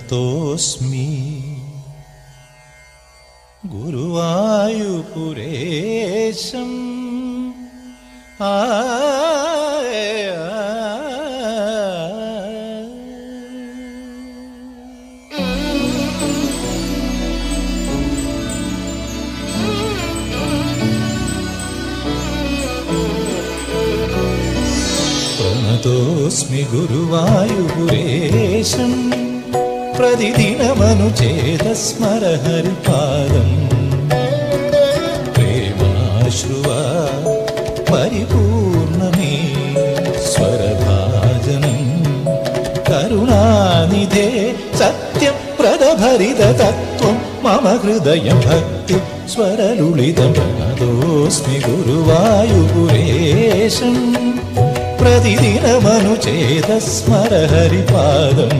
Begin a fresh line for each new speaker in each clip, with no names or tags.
പ്രണതോസ്മി ഗുരുവായൂപുരേശം പ്രണതോസ്മി ഗുരുവായൂപുരേശം പ്രതിദിനമനുചേതസ്മര ഹരിപാദം പ്രേമാശ്രുവാ പരിപൂർണമേ സ്വരഭാജനം കരുണാനിധേ സത്യപ്രദഭരിത തത്വം മമ ഹൃദയം ഭക്തി സ്വരലുളിതം പ്രണതോസ്മി ഗുരുവായൂപുരേശം പ്രതിദിനമനുചേതസ്മര ഹരിപാദം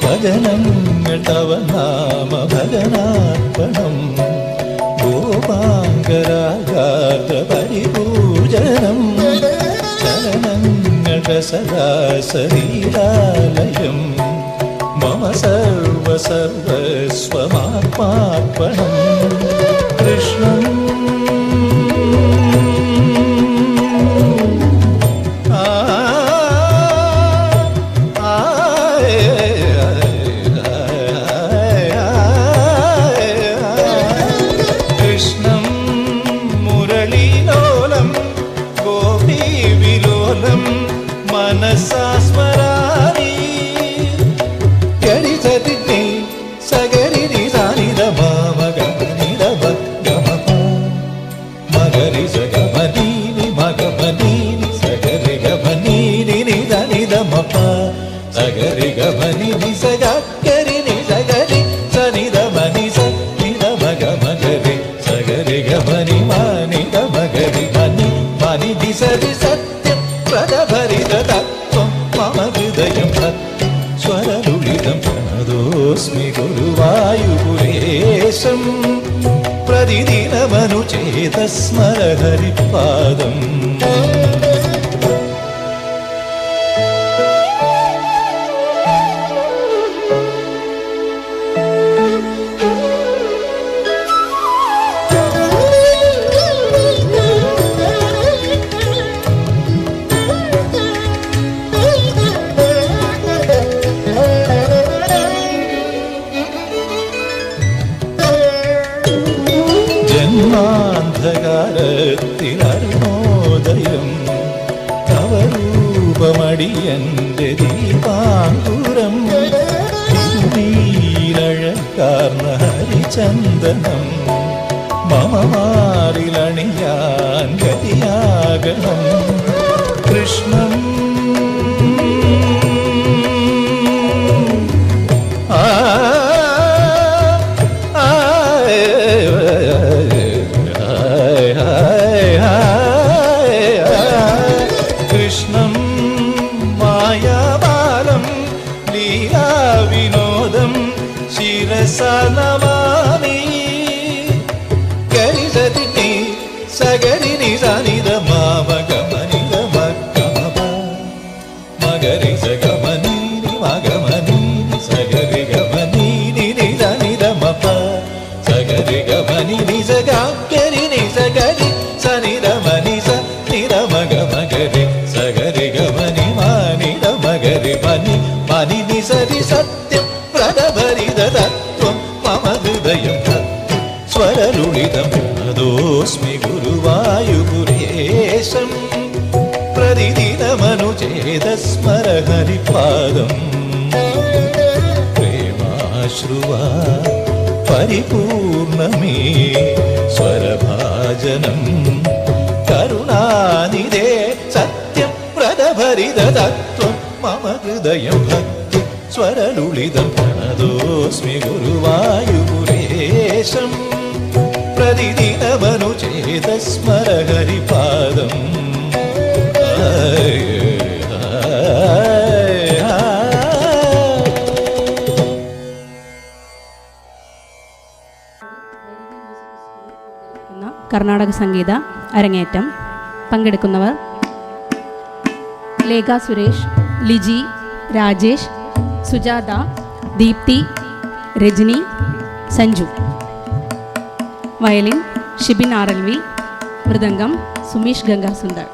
ഭജനങ്ങൾ തവ നാമ ഭജനാർപ്പണം ഗോപാംഗരാഗാർദ്ര പരിപൂജനം ചരണങ്ങൾ സദാ ശരീരാലയം മമ സർവസർവസ്വമാത്മാർപ്പണം കൃഷ്ണം മനസാ സ്മരാമി ഗരിസതിനി സഗരിനി സാനിധ മഗനിധ ഗമപ മഗരി സഗമനീനി മഗമനീനി സഗരി ഗമനീനി നിധ നിധ മപ സഗരി ഗമനീനി സഗരി സഗരി സനിധ മനി സനിധ മഗ മഗരി സഗരി ഗമനി മാനിധ മഗരി മനി മനി ദിസരി സത്യം പ്രദഭരിത തത്വം മമ ഹൃദയം ഭക്തി സ്വരലുളിതം പ്രണതോസ്മി ഗുരുവായൂപുരേശം പ്രതിദിനമനുചേതസ്മര ഹരിപാദം ജന്മാന്ധകാരത്തിലരുണോദയം തവരൂപമടിയന്റെ ദീപാങ്കുരം തിരുനീലഴകാർന്ന ഹരിചന്ദനം മമ മാറിലണിയാൻ ഗതിയാകണം കൃഷ്ണം കൃഷ്ണം മായാബാലം ലീലാവിനോദം ശിരസാ നമാമി ഗരിസതിനി സഗരിനി സനിധ മാമ ഗമനിധ മഗമപ മഗരി സഗമനീനി മഗമനീനി സഗരി ഗമനീനി നിധ നിധ മപ സഗരി ഗമനിനി സഗരി സഗരി സനിധ മനി സ നിധ മഗ മഗരി സഗരി ഗമനി മാനിധ മഗരി മനി മനി നിസരി സത്യം പ്രദഭരിത തത്വം മമ ഹൃദയം ഭക്തി സ്വരലുളിതം പ്രണതോസ്മി ഗുരുവായൂപുരേശം പ്രതിദിനമനുചേതസ്മര ഹരിപാദം പ്രേമാശ്രുവാ പരിപൂർണമേ സ്വരഭാജനം കരുണാനിധേ സത്യം പ്രദഭരിത തത്വം മമ ഹൃദയം ഭക്തി സ്വരലുളിതം നതോസ്മി ഗുരുവായൂരേശം പ്രതിദിനമനുചേതസ്മര ഹരിപാദം.
കർണാടക സംഗീത അരങ്ങേറ്റം. പങ്കെടുക്കുന്നവർ ലേഖ സുരേഷ്, ലിജി, രാജേഷ്, സുജാത, ദീപ്തി, രജനി, സഞ്ജു. വയലിൻ ഷിബിൻ RLV, മൃദംഗം സുമീഷ് ഗംഗാസുന്ദർ.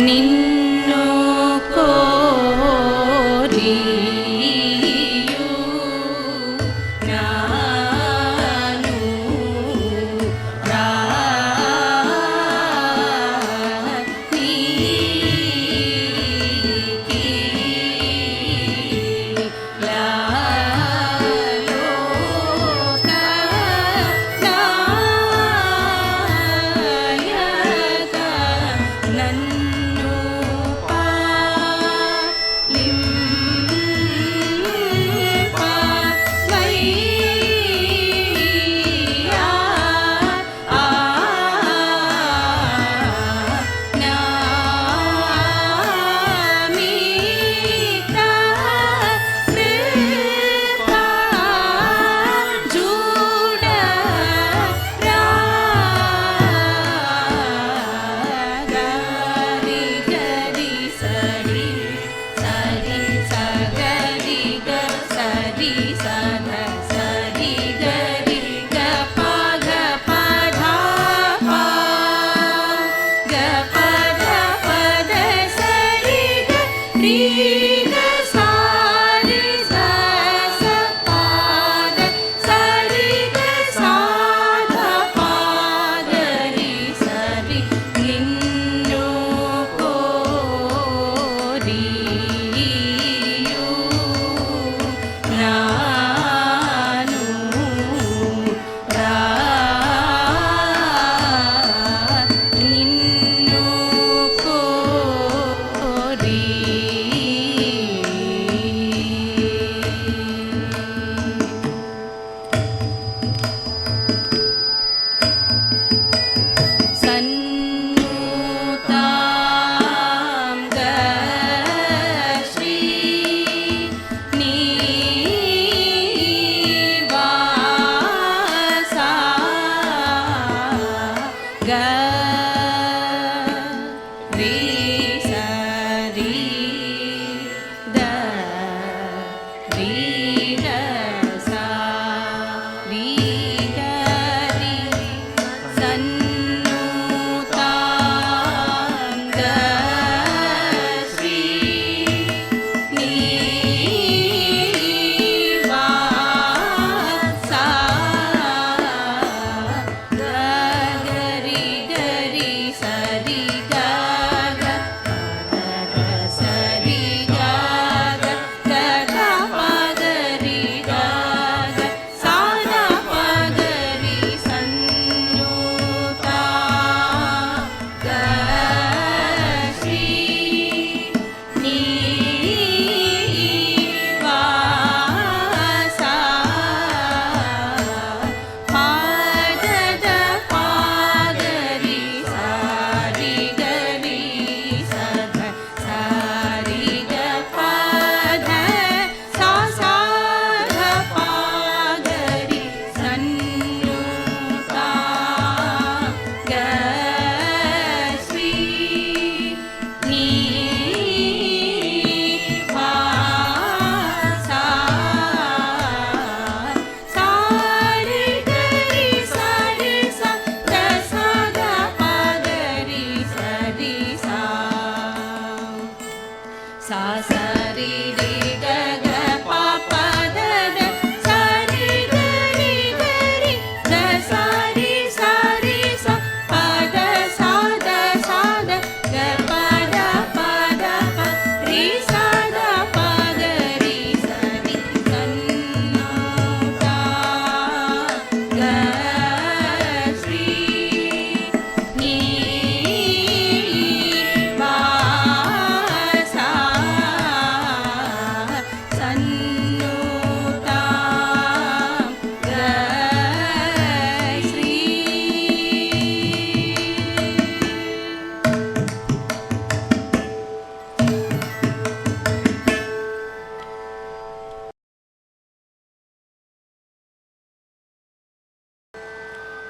നിന്നു കോരിയു നാനു നന്നു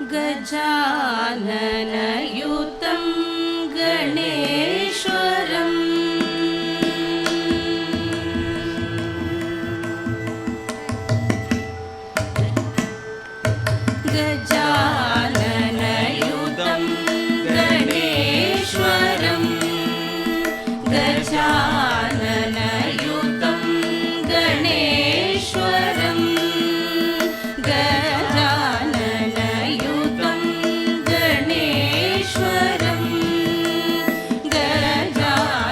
गजाननयुतं गणेश्वरम् गजाननयुतं गणेश्वरं गजाननयुतं गणेश्वरं गजाननयुतं गणेश्वरं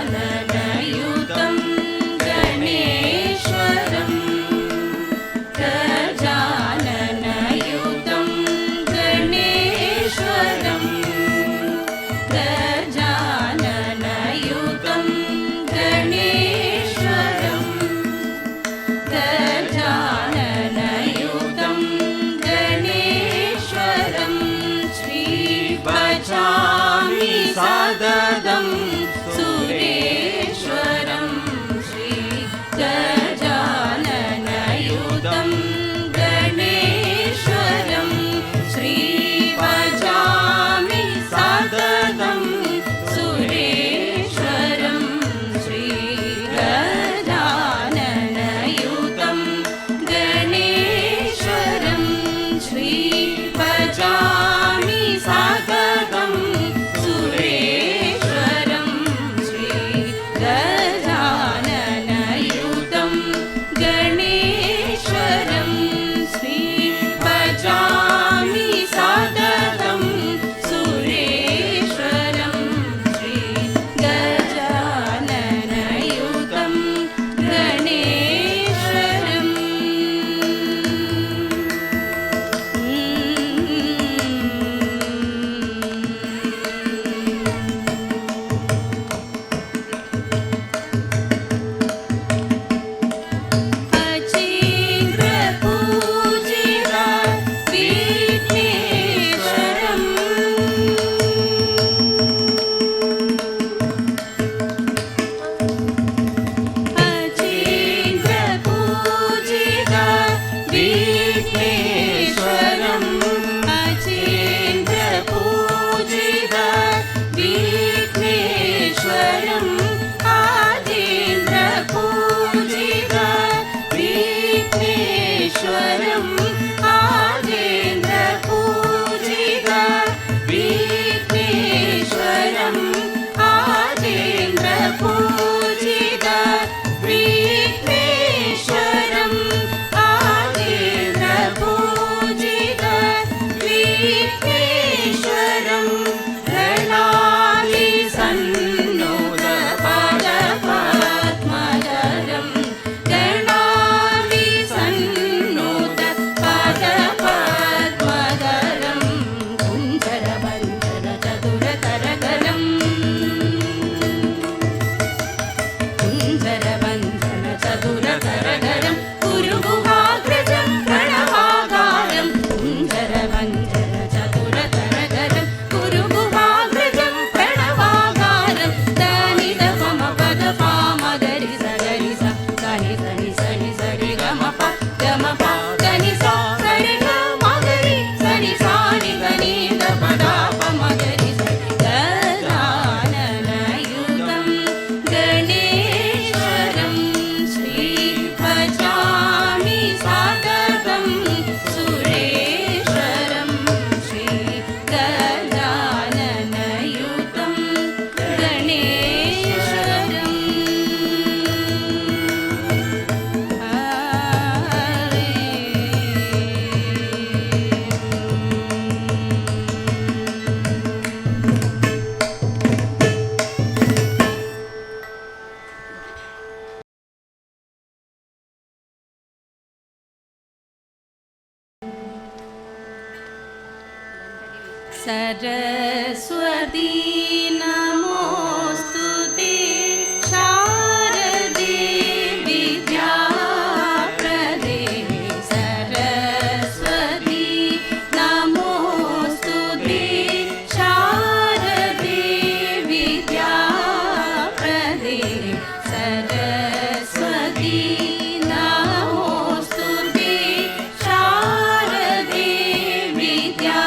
गजाननयुतं गणेश्वरं गजाननयुतं गणेश्वरं गजाननयुतं गणेश्वरं गजाननयुतं गणेश्वरं श्री भजामि सततं सुरेश्वरं श्री गजाननयुतं गणेश्वरं श्री भजामि सततं सुरेश्वरं श्री गजाननयुतं गणेश्वरं श्री भजामि सततं सुरेश्वरं श्री गजाननयुतं गणेश्वरं श्री भजामि सततं सुरेश्वरं श्री गजाननयुतं गणेश्वरम् अचेन्द्रपूजिता विघ्नेश्वरम् अचेन्द्रपूजिता विघ्नेश्वरम् अचेन्द्रपूजिता विघ्नेश्वरम् आजेन्द्रपूजिता विघ्नेश्वरम् आजेन्द्रपूजिता विघ्नेश्वरम् आजेन्द्रपूजिता विघ्नेश्वरम् आजेन्द्रपूजिता विघ्नेश्वरं गणाधिसन्नुतपदपद्मधरं गणाधिसन्नुतपदपद्मधरं कुञ्जरवन्दनचतुरकरकरम् कुञ्जरवन्दनचतुरकरकरं गुरुगुहाग्रजं प्रणवाकारं कुञ्जरवन्दनचतुरकरकरं गुरुगुहाग्रजं प्रणवाकारं दनिदपमपदपामगरि सगरि स सनि सनि सनि सरि गमप गमप गनि सा सरि गमगरि सनि सानि गनि दपदापमगरि स गजाननयुतं गणेश्वरं श्री भजामि सततं सुरेश्वरं श्री गजाननयुतं गणेश्वरम् सरस्वती नमोऽस्तुते शारदे विद्याप्रदे सरस्वती नमोऽस्तुते शारदे विद्याप्रदे सरस्वती नमोऽस्तुते शारदे विद्या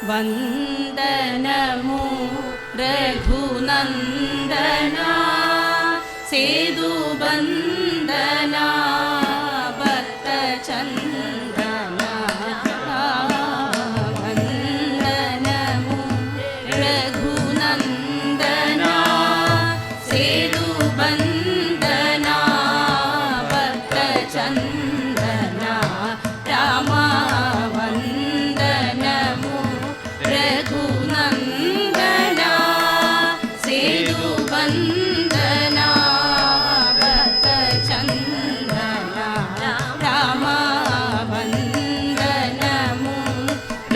వందనము రఘునందనా సేదు బందనా భక్త చందనా వందనము రఘునందనా సేదు బందనా భక్త చందనా రామ వందనము రఘునందనా సేదు వందనా భక్త చందనా రామ వందనము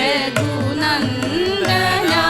రఘునందనా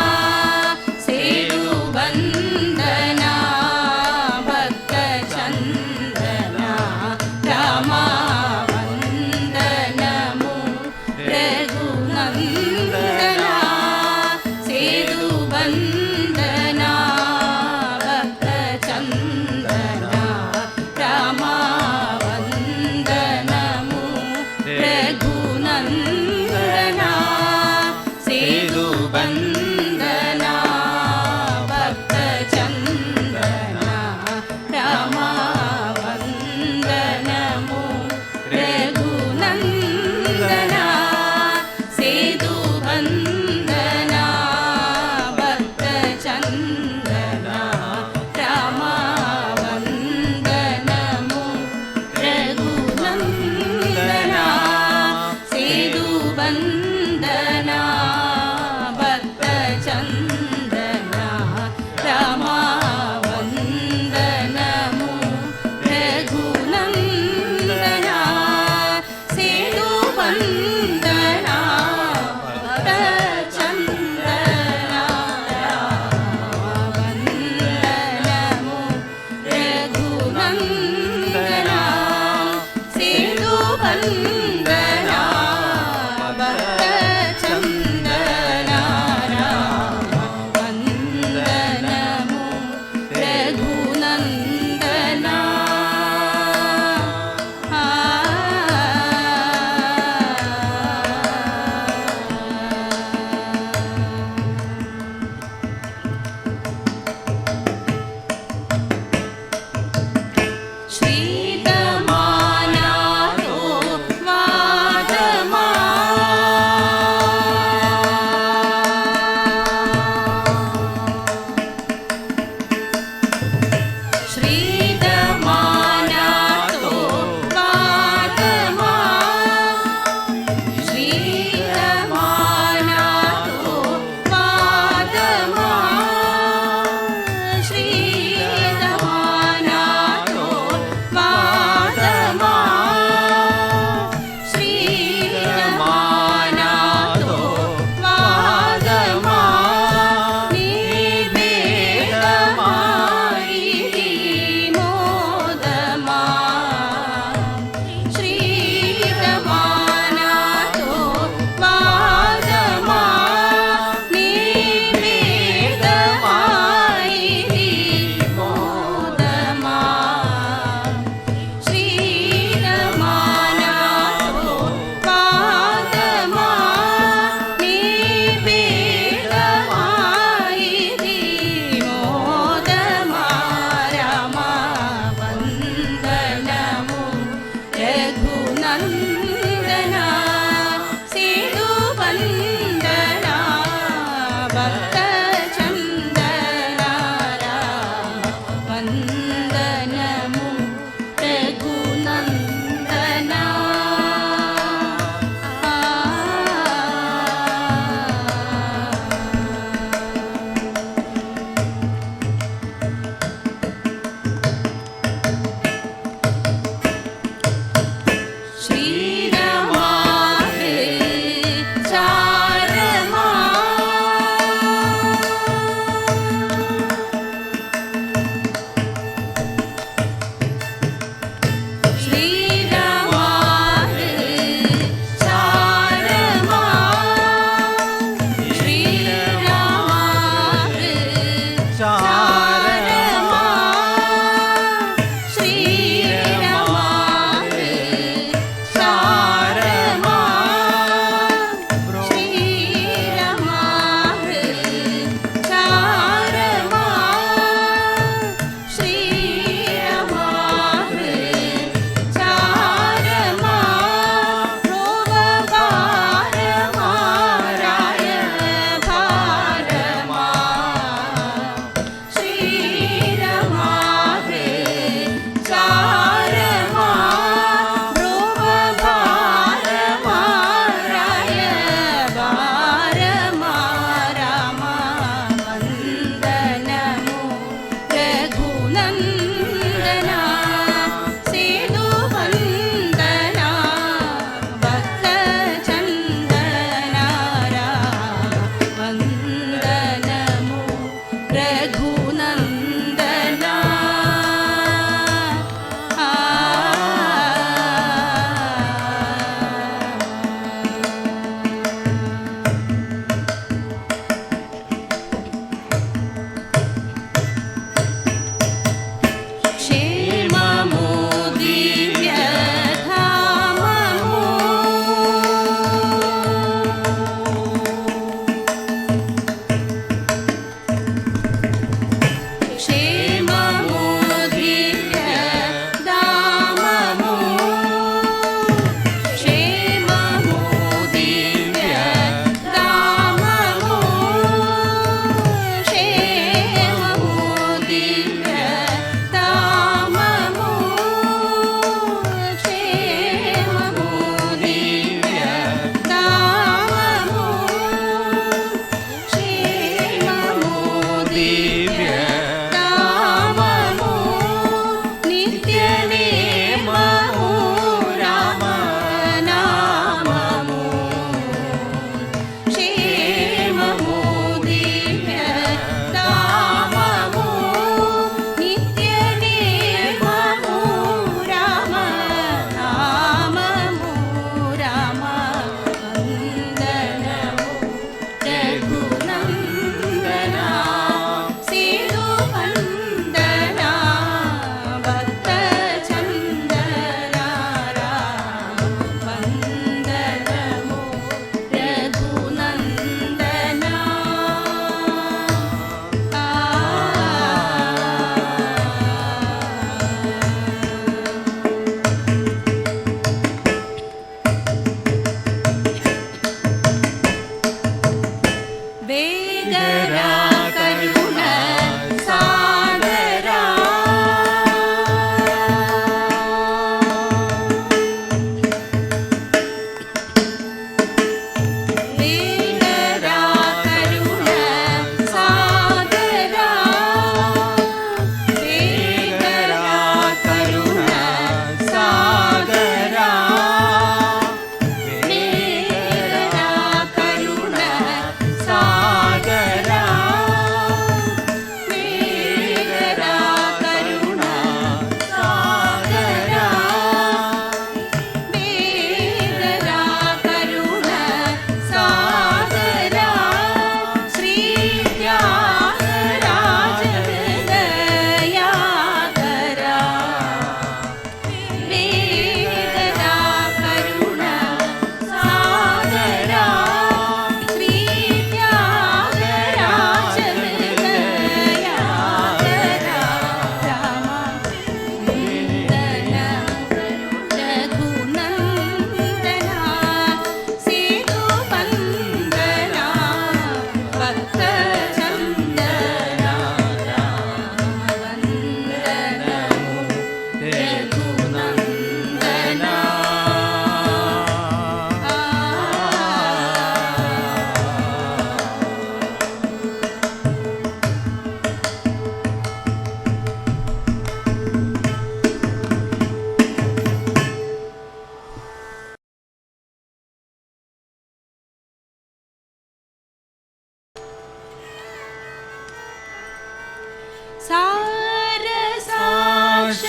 सारसाक्ष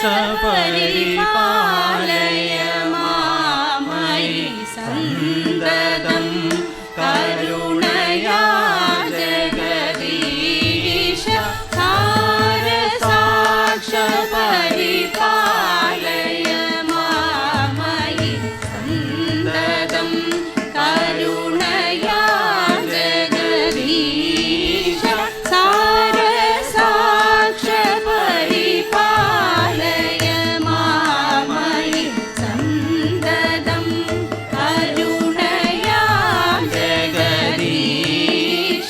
परिपालय मामयि सन्ददं करुणया जगदीश सारसाक्ष परिपालय मामयि सन्ददं करुणया जगदीश सारसाक्ष परिपालय मामयि सन्ददं करुणया जगदीश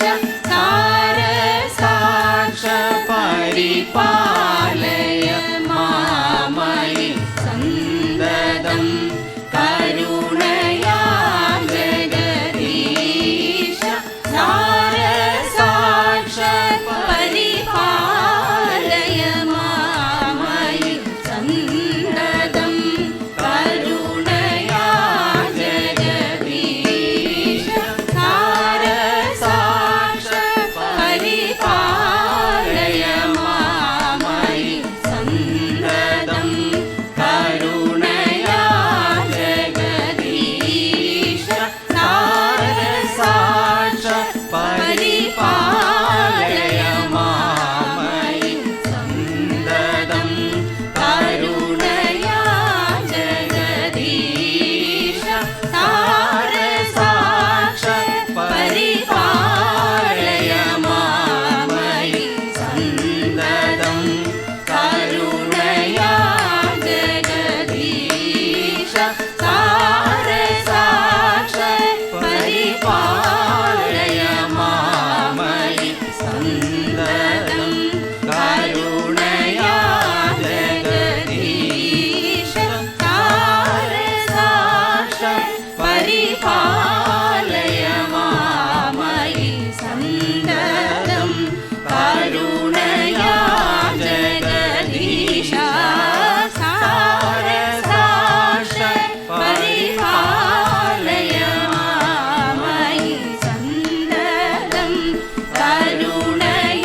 सारसाक्ष परिपालय मामयि सन्ददं करुणया जगदीश सारसाक्ष परिपालय मामयि सन्ददं करुणया जगदीश सारसाक्ष परिपालय मामयि सन्ददं करुणया जगदीश सारसाक्ष परिपालय मामयि सन्ददं करुणया जगदीश सारसाक्ष परिपालय मामयि सन्ददं करुणया जगदीश सारसाक्ष परिपालय मामयि सन्ददं करुणया जगदीश सारसाक्ष परिपालय मामयि सन्ददं करुणया जगदीश सारसाक्ष परिपालय मामयि सन्ददं करुणया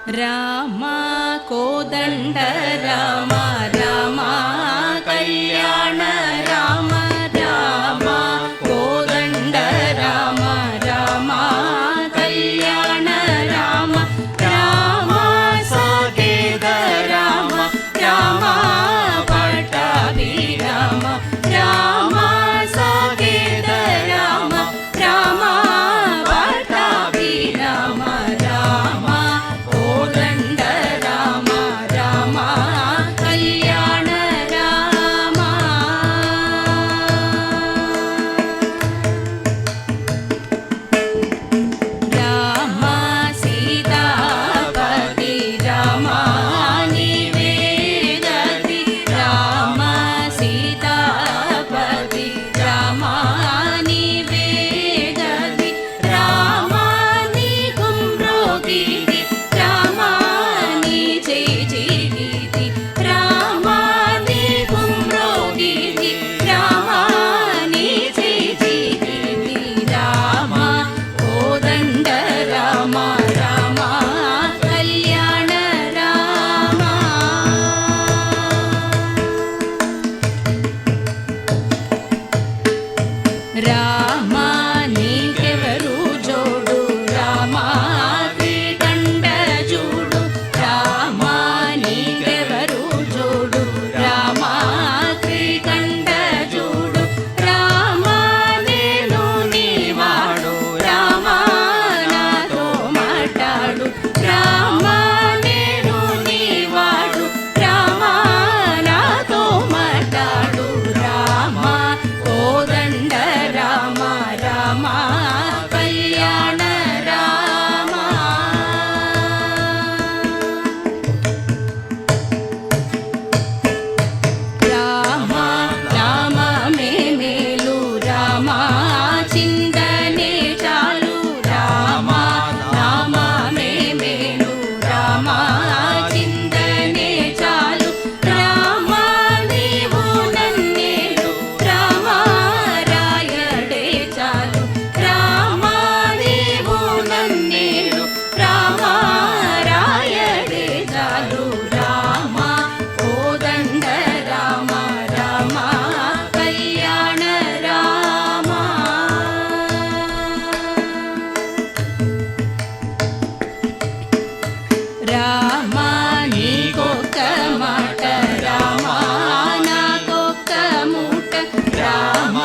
రామ కోదండ రామ రామ కళ్యాణ రామ రామ కోదండ రామ రామ కళ్యాణ రామ రామ సాకేత రామ రామ పట్టాభి రామ రామ సాకేత రామ రామ పట్టాభి రామ రామ కోదండ రామ రామ కళ్యాణ రామ రామ సీతాపతి రామ నీవే గతి రామ సీతాపతి రామ నీవే గతి రామ నీకు మ్రోగితి రామ నీ చేజిగితి రామ నీకు మ్రోగితి రామ నీ చేజిగితి రామ కోదండ రామ రామ కళ్యాణ రామ రామ నీకెవరు జోడు రామ శ్రీకంఠ జోడు రామ నీకెవరు జోడు రామ శ్రీకంఠ జోడు రామ నేను నీవాడు రామ నాతో మాట్లాడు రామ నేను నీవాడు రామ నాతో మాట్లాడు రామ కోదండ రామ రామ కళ్యాణ రామ రామ రామ మేలు రామ చిందనే చాలు రామ రామ మేలు రామ చిందనే చాలు రామ నీవు నన్నేలు రామ రాయడే చాలు రామ నీవు నన్నేలు రామ రాయడే చాలు రామ కోదండ రామ రామ కళ్యాణ రామ రామ నీకొక్క మాట రామ నాకొక్క మూట రామ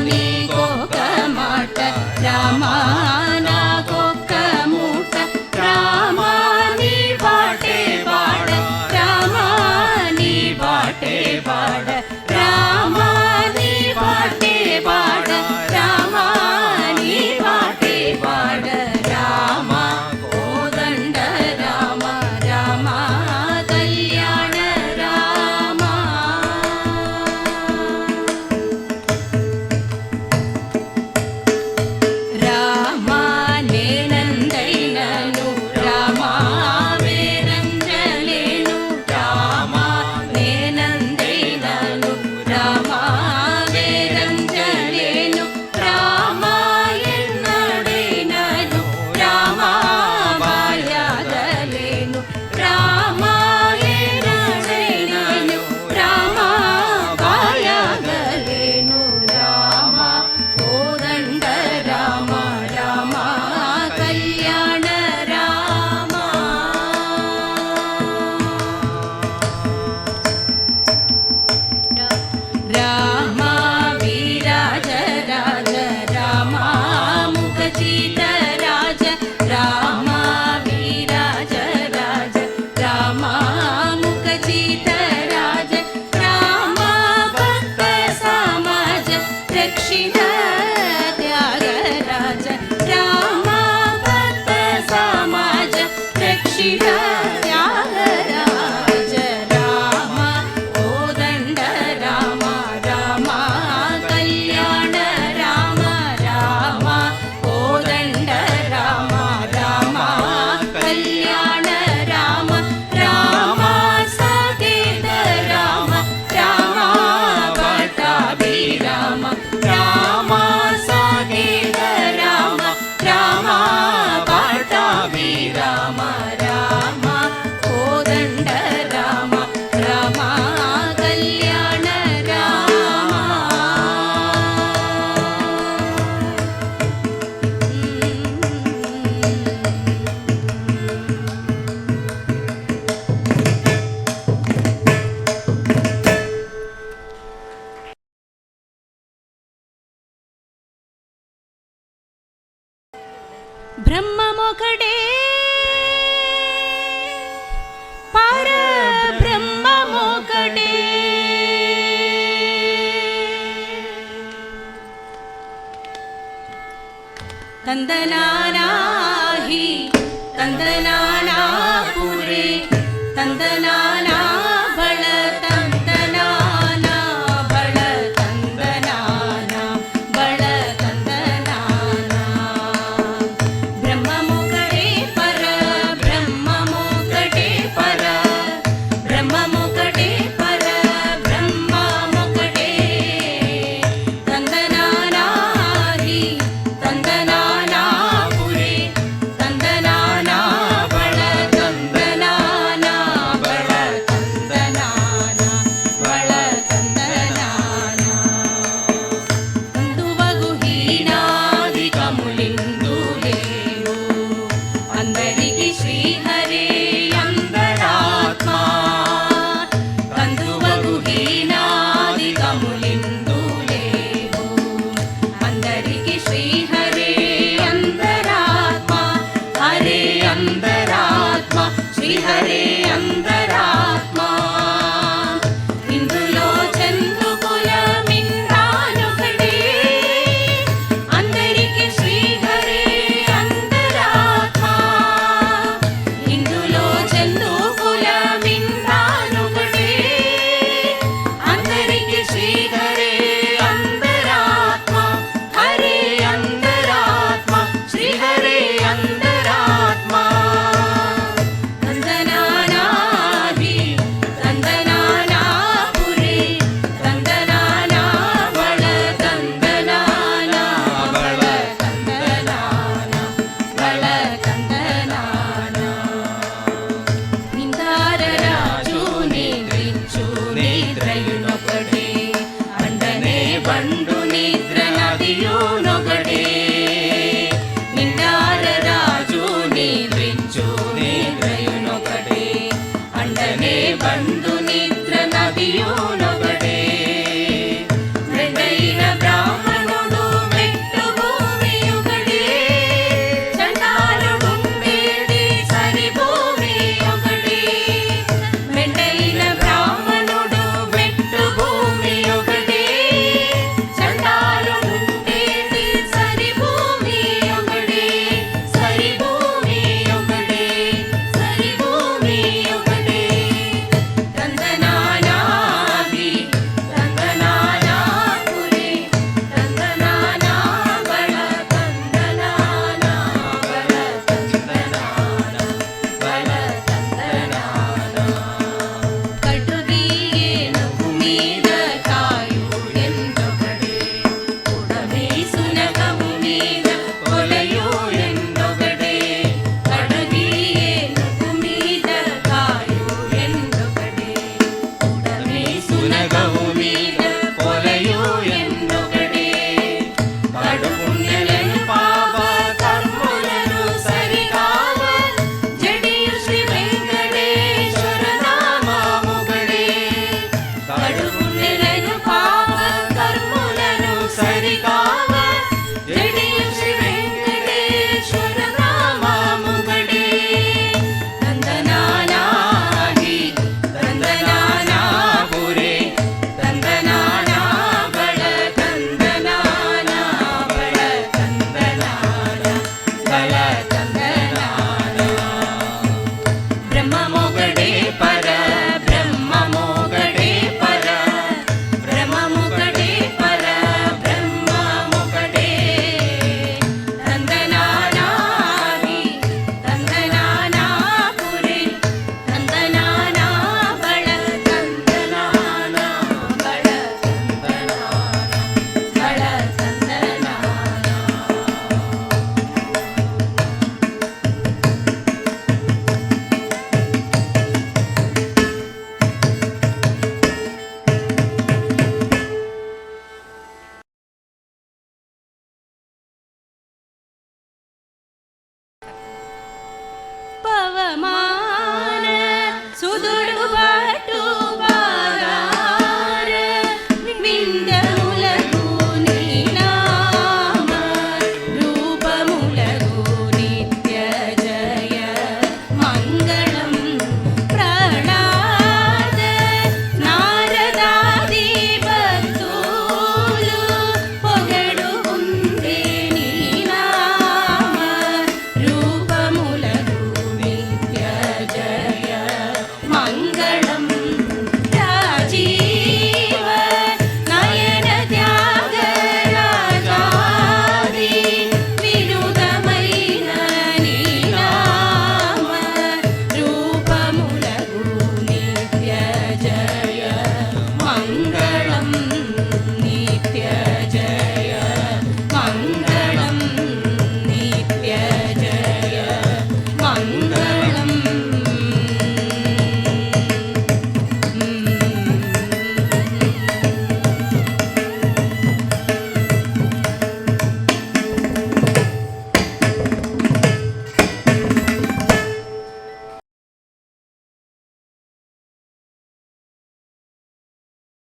నీకొక్క మాట రామ నాకొక్క మూట రామ నీ బాటే బాడ రామ నీ బాటే బాడ రామ నీ బాటే బాడ రామ నీ బాటే బాడ రామ కోదండ రామ రామ కళ్యాణ రామ రామ నేనందైనను రామ వేరంజలేను రామ నేనందైనను రామ వేరంజలేను రామ ఎన్నడైనను రామ బాయగలేను రామ ఎన్నడైనను రామ బాయగలేను రామ కోదండ రామ రామ కళ్యాణ రామ రామ వీరాజ రాజ రామ ముఖచిత రాజ రామ వీరాజ రాజ రామ ముఖచిత రాజ రామ భక్త సమాజ రక్షిత త్యాగరాజ రామ భక్త సమాజ రక్షిత త్యాగరాజ రామ కోదండ రామ రామ కళ్యాణ రామ రామ కోదండ రామ రామ కళ్యాణ రామ రామ సాకేత రామ రామ పట్టాభి రామ రామ బ్రహ్మమొకడే పరబ్రహ్మమొకడే తందనానాహి తందనానా పురే తందనానా బళ తందనానా బళ తందనానా బళ తందనానా బ్రహ్మమొకడే పర బ్రహ్మమొకడే పర బ్రహ్మమొకడే పర బ్రహ్మమొకడే తందనానాహి తందనానా పురే తందనానా బళ తందనానా బళ తందనానా బళ తందనానా అందువగు హీనాదికములిందులేవు అందరికి శ్రీహరే అందరాత్మా అందువగు హీనాదికములిందులేవు అందరికి శ్రీహరే అందరాత్మా హరే అందరాత్మ శ్రీహరే అందరాత్మా ఇందులో చందుకులమింద్రానొకడే అందరికి శ్రీహరే అందరాత్మా ఇందులో చందుకులమింద్రానొకడే అందరికి శ్రీహరే అందరాత్మ హరే అందరాత్మ శ్రీహరే అందరాత్మ తందనానాహి తందనానా పురే తందనానా బళ తందనానా బళ తందనానా బళ తందనానా నిందారరాజు నిద్రించు నిద్రయునొకడే అండనే బండు నిద్ర నదియు